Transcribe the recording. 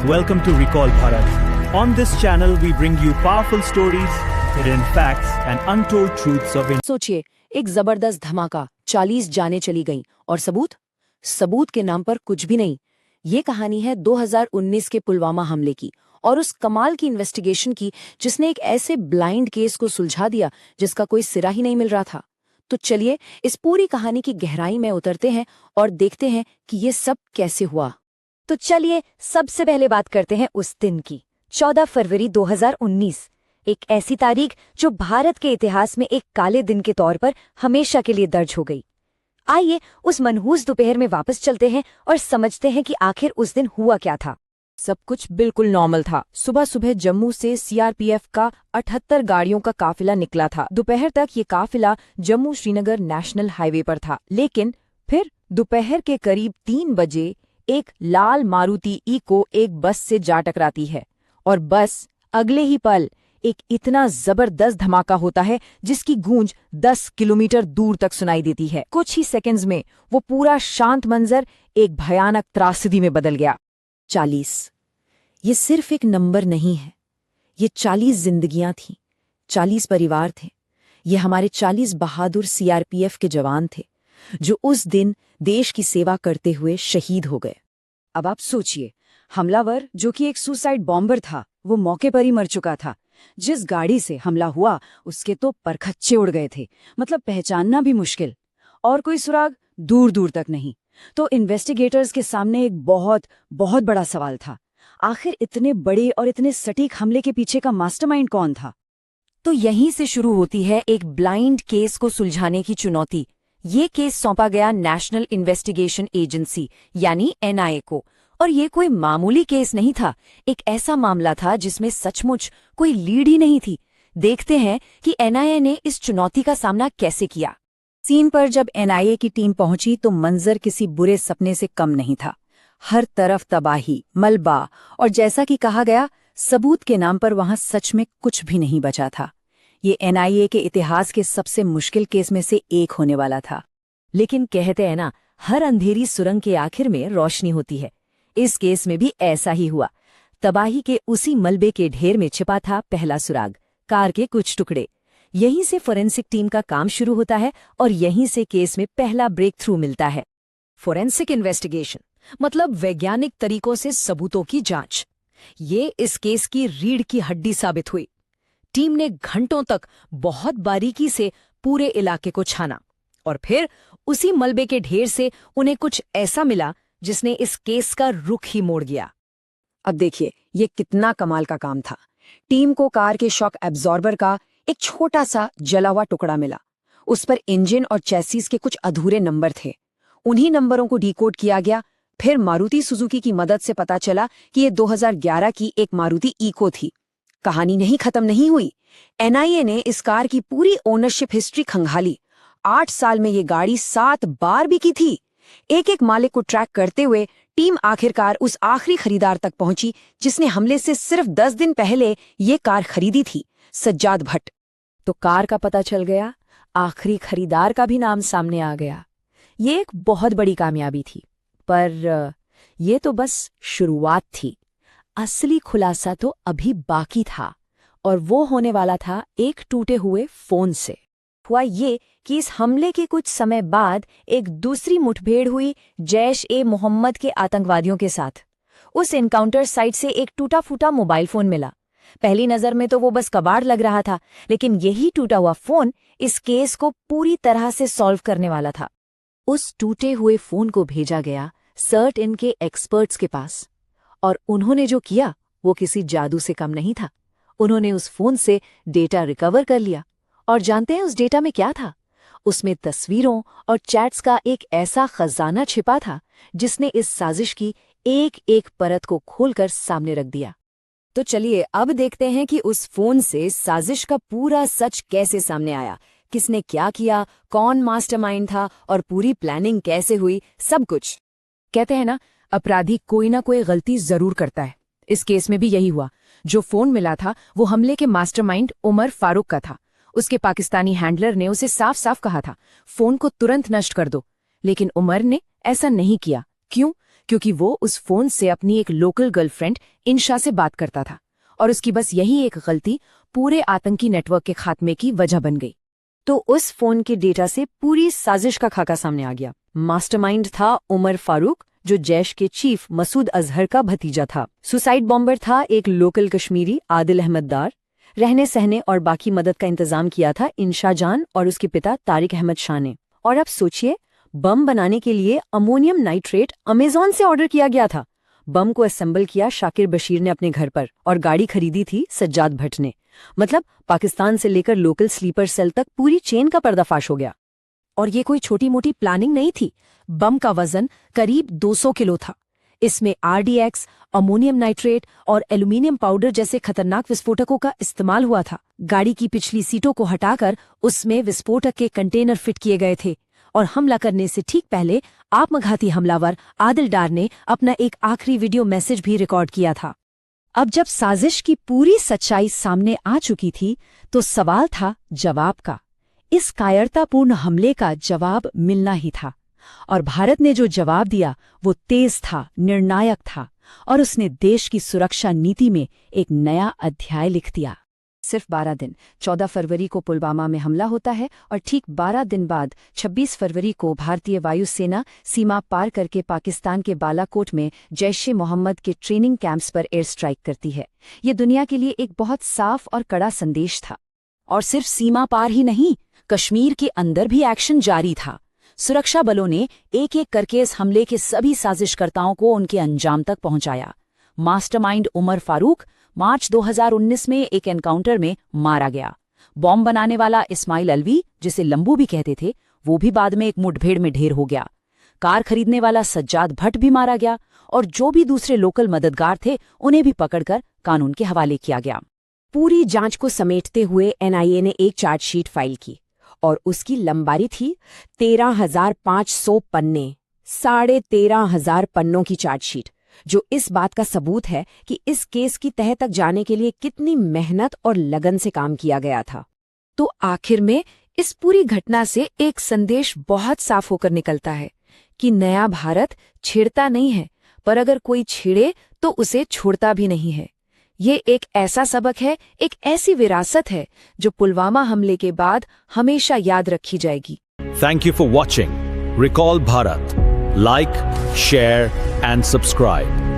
Welcome to Recall Bharat. On this channel, we bring you powerful stories, hidden facts, and untold truths of India. सोचिए, एक जबरदस्त धमाका, 40 जानें चली गईं और सबूत के नाम पर कुछ भी नहीं। ये कहानी है 2019 के पुलवामा हमले की और उस कमाल की इन्वेस्टिगेशन की जिसने एक ऐसे ब्लाइंड केस को सुलझा दिया जिसका कोई सिरा ही नहीं मिल रहा था। तो चलिए इस पूरी कहानी की गहराई में उतरते हैं और देखते हैं कि ये सब कैसे हुआ। तो चलिए सबसे पहले बात करते हैं उस दिन की, 14 फरवरी 2019। एक ऐसी तारीख जो भारत के इतिहास में एक काले दिन के तौर पर हमेशा के लिए दर्ज हो गई। आइए उस मनहूस दोपहर में वापस चलते हैं और समझते हैं कि आखिर उस दिन हुआ क्या था। सब कुछ बिल्कुल नॉर्मल था। सुबह सुबह जम्मू से सीआरपीएफ का 78 गाड़ियों का काफिला निकला था। दोपहर तक ये काफिला जम्मू श्रीनगर नेशनल हाईवे पर था, लेकिन फिर दोपहर के करीब 3 बजे एक लाल मारुति इको एक बस से जा टकराती है और बस अगले ही पल एक इतना जबरदस्त धमाका होता है जिसकी गूंज 10 किलोमीटर दूर तक सुनाई देती है। कुछ ही सेकंड्स में वो पूरा शांत मंजर एक भयानक त्रासदी में बदल गया। 40 ये सिर्फ एक नंबर नहीं है, ये 40 जिंदगियां थीं, 40 परिवार थे। ये हमारे 40 बहादुर सीआरपीएफ के जवान थे जो उस दिन देश की सेवा करते हुए शहीद हो गए। अब आप सोचिए, हमलावर जो कि एक सुसाइड बॉम्बर था, वो मौके पर ही मर चुका था। जिस गाड़ी से हमला हुआ उसके तो परखच्चे उड़ गए थे, मतलब पहचानना भी मुश्किल, और कोई सुराग दूर दूर तक नहीं। तो इन्वेस्टिगेटर्स के सामने एक बहुत बहुत बड़ा सवाल था, आखिर इतने बड़े और इतने सटीक हमले के पीछे का मास्टरमाइंड कौन था? तो यहीं से शुरू होती है एक ब्लाइंड केस को सुलझाने की चुनौती। ये केस सौंपा गया नेशनल इन्वेस्टिगेशन एजेंसी यानी एनआईए को, और ये कोई मामूली केस नहीं था। एक ऐसा मामला था जिसमें सचमुच कोई लीड ही नहीं थी। देखते हैं कि एनआईए ने इस चुनौती का सामना कैसे किया। सीन पर जब एनआईए की टीम पहुंची तो मंजर किसी बुरे सपने से कम नहीं था। हर तरफ तबाही, मलबा, और जैसा कि कहा गया, सबूत के नाम पर वहां सच में कुछ भी नहीं बचा था। ये एनआईए के इतिहास के सबसे मुश्किल केस में से एक होने वाला था। लेकिन कहते हैं ना, हर अंधेरी सुरंग के आखिर में रोशनी होती है। इस केस में भी ऐसा ही हुआ। तबाही के उसी मलबे के ढेर में छिपा था पहला सुराग, कार के कुछ टुकड़े। यहीं से फोरेंसिक टीम का काम शुरू होता है और यहीं से केस में पहला ब्रेक थ्रू मिलता है। फोरेंसिक इन्वेस्टिगेशन मतलब वैज्ञानिक तरीकों से सबूतों की जांच। ये इस केस की रीढ़ की हड्डी साबित हुई। टीम ने घंटों तक बहुत बारीकी से पूरे इलाके को छाना और फिर उसी मलबे के ढेर से उन्हें कुछ ऐसा मिला जिसने इस केस का रुख ही मोड़ गया। अब देखिए ये कितना कमाल का काम था। टीम को कार के शॉक एब्जॉर्बर का एक छोटा सा जला हुआ टुकड़ा मिला। उस पर इंजन और चैसिस के कुछ अधूरे नंबर थे। उन्हीं नंबरों को डिकोड किया गया। फिर मारुति सुजुकी की मदद से पता चला कि ये 2011 की एक मारुति इको थी। कहानी खत्म नहीं हुई। एनआईए ने इस कार की पूरी ओनरशिप हिस्ट्री खंगाली। 8 साल में ये गाड़ी 7 बार बिकी थी। एक एक मालिक को ट्रैक करते हुए टीम आखिरकार उस आखिरी खरीदार तक पहुंची जिसने हमले से सिर्फ 10 दिन पहले ये कार खरीदी थी, सज्जाद भट्ट। तो कार का पता चल गया, आखिरी खरीदार का भी नाम सामने आ गया। ये एक बहुत बड़ी कामयाबी थी, पर ये तो बस शुरुआत थी। असली खुलासा तो अभी बाकी था, और वो होने वाला था एक टूटे हुए फोन से। हुआ ये कि इस हमले के कुछ समय बाद एक दूसरी मुठभेड़ हुई जैश-ए-मोहम्मद के आतंकवादियों के साथ। उस एनकाउंटर साइट से एक टूटा फूटा मोबाइल फोन मिला। पहली नजर में तो वो बस कबाड़ लग रहा था, लेकिन यही टूटा हुआ फोन इस केस को पूरी तरह से सॉल्व करने वाला था। उस टूटे हुए फोन को भेजा गया सर्ट इन के एक्सपर्ट्स के पास, और उन्होंने जो किया वो किसी जादू से कम नहीं था। उन्होंने उस फोन से डेटा रिकवर कर लिया, और जानते हैं उस डेटा में क्या था? उसमें तस्वीरों और चैट्स का एक ऐसा खजाना छिपा था जिसने इस साजिश की एक एक परत को खोलकर सामने रख दिया। तो चलिए अब देखते हैं कि उस फोन से साजिश का पूरा सच कैसे सामने आया, किसने क्या किया, कौन मास्टरमाइंड था और पूरी प्लानिंग कैसे हुई, सब कुछ। कहते हैं ना, अपराधी कोई ना कोई गलती जरूर करता है। इस केस में भी यही हुआ। जो फोन मिला था वो हमले के मास्टरमाइंड उमर फारूक का था। उसके पाकिस्तानी हैंडलर ने उसे साफ साफ कहा था, फोन को तुरंत नष्ट कर दो, लेकिन उमर ने ऐसा नहीं किया। क्यों? क्योंकि वो उस फोन से अपनी एक लोकल गर्लफ्रेंड इंशा से बात करता था और उसकी बस यही एक गलती पूरे आतंकी नेटवर्क के खात्मे की वजह बन गई। तो उस फोन के डेटा से पूरी साजिश का खाका सामने आ गया। मास्टरमाइंड था उमर फारूक, जो जैश के चीफ मसूद अजहर का भतीजा था। सुसाइड बॉम्बर था एक लोकल कश्मीरी आदिल अहमद दार। रहने सहने और बाकी मदद का इंतजाम किया था इंशा जान और उसके पिता तारिक अहमद शाह ने। और अब सोचिए, बम बनाने के लिए अमोनियम नाइट्रेट अमेज़न से ऑर्डर किया गया था। बम को असेंबल किया शाकिर बशीर ने अपने घर पर और गाड़ी खरीदी थी सज्जाद भट्ट ने। मतलब पाकिस्तान से लेकर लोकल स्लीपर सेल तक पूरी चेन का पर्दाफाश हो गया। और ये कोई छोटी मोटी प्लानिंग नहीं थी। बम का वजन करीब 200 किलो था। इसमें RDX, अमोनियम नाइट्रेट और एल्यूमिनियम पाउडर जैसे खतरनाक विस्फोटकों का इस्तेमाल हुआ था। गाड़ी की पिछली सीटों को हटाकर उसमें विस्फोटक के कंटेनर फिट किए गए थे और हमला करने से ठीक पहले आत्मघाती हमलावर आदिल डार ने अपना एक आखिरी वीडियो मैसेज भी रिकॉर्ड किया था। अब जब साजिश की पूरी सच्चाई सामने आ चुकी थी तो सवाल था जवाब का। इस कायरतापूर्ण हमले का जवाब मिलना ही था और भारत ने जो जवाब दिया वो तेज था, निर्णायक था और उसने देश की सुरक्षा नीति में एक नया अध्याय लिख दिया। सिर्फ 12 दिन 14 फरवरी को पुलवामा में हमला होता है और ठीक 12 दिन बाद 26 फरवरी को भारतीय वायुसेना सीमा पार करके पाकिस्तान के बालाकोट में जैश-ए-मोहम्मद के ट्रेनिंग कैंप्स पर एयर स्ट्राइक करती है। ये दुनिया के लिए एक बहुत साफ और कड़ा संदेश था। और सिर्फ सीमा पार ही नहीं, कश्मीर के अंदर भी एक्शन जारी था। सुरक्षा बलों ने एक एक करके इस हमले के सभी साजिशकर्ताओं को उनके अंजाम तक पहुंचाया। मास्टरमाइंड उमर फारूक मार्च 2019 में एक एनकाउंटर में मारा गया। बॉम्ब बनाने वाला इस्माइल अलवी, जिसे लंबू भी कहते थे, वो भी बाद में एक मुठभेड़ में ढेर हो गया। कार खरीदने वाला सज्जाद भट्ट भी मारा गया और जो भी दूसरे लोकल मददगार थे उन्हें भी पकड़कर कानून के हवाले किया गया। पूरी जांच को समेटते हुए NIA ने एक चार्जशीट फाइल की और उसकी लंबाई थी 13,500 पन्ने। 13,500 पन्नों की चार्जशीट, जो इस बात का सबूत है कि इस केस की तह तक जाने के लिए कितनी मेहनत और लगन से काम किया गया था। तो आखिर में इस पूरी घटना से एक संदेश बहुत साफ होकर निकलता है कि नया भारत छेड़ता नहीं है, पर अगर कोई छेड़े तो उसे छोड़ता भी नहीं है। ये एक ऐसा सबक है, एक ऐसी विरासत है जो पुलवामा हमले के बाद हमेशा याद रखी जाएगी। Thank you for watching Recall Bharat. Like, share and subscribe.